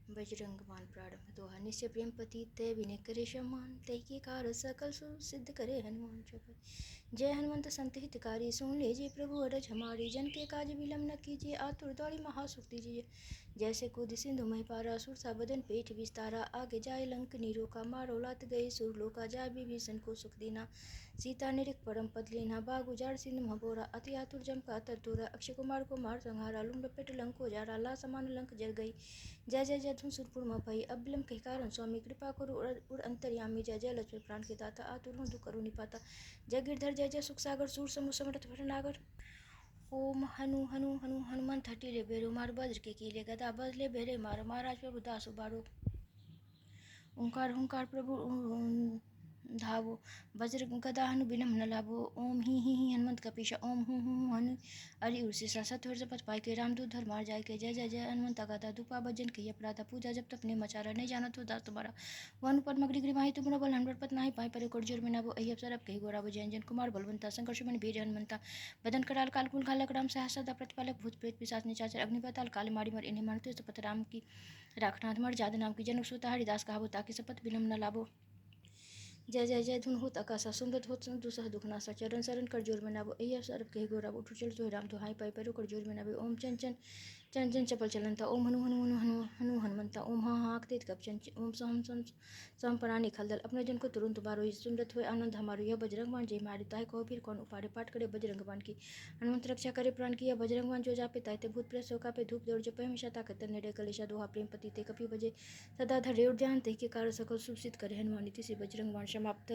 बजरंग बाण प्रारंभ दोहा। निश्चय प्रेम पति तय विनय करे समान, तय के कार सकल सिद्ध करे हनुमान चपय। जय हनुमंत संत हितकारी, सुन लीजिए प्रभु अरज हमारी। जन के काज विलम्ब न कीजिए, आतुर दौड़ी महासुख दीजिए। जैसे कूद सिंधु महि पारा, सुरसा बदन पेट विस्तारा। आगे जाय लंक नीरोका, मारो लात गए सुरलोका। जाय विभीषण को सुख दीना, सीता निरिख परम पद लीना। बाग उजाड़ सिंधु महबोरा, अति आतुर जम का तर तोरा। अक्षय कुमार को मार संहारा, लुम लपेट लंक को जारा। ला समान लंक जर गई, जय जय जय धुन सुरपुर मई। अब बिलम कही कारण स्वामी, कृपा करो उर अंतर्यामी। जय जय लक्ष्मण प्राण के दाता, आतुर हूँ दुख करो निपाता। जय गिरधर जय जय सुख सागर, सूर समूह समर्थ भटनागर। ओम हनु हनु हनु हनुमंत हठीले बेरो, मार वज्र के कीले गदा। बजले बेरे मारो, महाराज प्रभु दास उबारो। ओंकार हुंकार प्रभु धावो, वज्र गदा हनु बिनम न लाभो। ओम ही हनुमंत कपीशा, ओम हूँ हनु अरि उर्सिसा। सत्वर जपत पाई के, रामदूत धर मार जाय के। जय जय जय हनुमंत गाथा, दुपा भजन कही अपराधा। पूजा जब तप ने मचारा, नहीं जाना तो दास तुम्हारा। वन पद मगरी गृह तुम बल, हनुमत पत नाही पाई परे। कोट जोर में नाबो, अहि अवसर अब कही गोराबो। जय जन कुमार बलवंता, संकर्ष मन वीर हनुमंता। बदन कराल काल कुल घालक, राम सहस सदा प्रतिपालक। भूत प्रेत पिशाच निशाचर, अग्नि पाताल काल मारी मर। इन्हें मानते सपत राम की राखनाथ, मर जाद नाम की जनक सुता। हरिदास कहाबो, ताकि सपत बिलम न लाभो। जय जय जय धुन होत आकाशा, सुमरत होत दुसह दुखनासा। चरण शरण कर जोर में नाबो, एहि अवसर अब कही गोराबो। उठ चल तो राम दुहाई पाई, पैरो कर जोर में नाबो। ओम चन चन चन चन चपल चलनता, ओम हनु हनु हनु हनु हनु हनुमंता। ओम हाँ हाँ तेज कपचन, ओम सम सम सम परानी खलदल। अपने जन को तुरंत बारो, सुनरत हुए आनंद हमारो। यह बजरंग बाण जय मारे, ताहि कहो फिर कौन उपारे। पाठ करे बजरंग बाण की, हनुमंत रक्षा करे प्राण की। यह बजरंग बाण जो जापे, ताहि भूत प्रेत सो कापे। धूप दौड़ जपय हमेशा, ताकत नेड़े कलेशा। दोहा प्रेम पति ते कपि बजे, सदा धरे उद्यान। तहि के कार सकल सुख सिद्ध करे हनुमान। इति श्री बजरंग बाण समाप्त।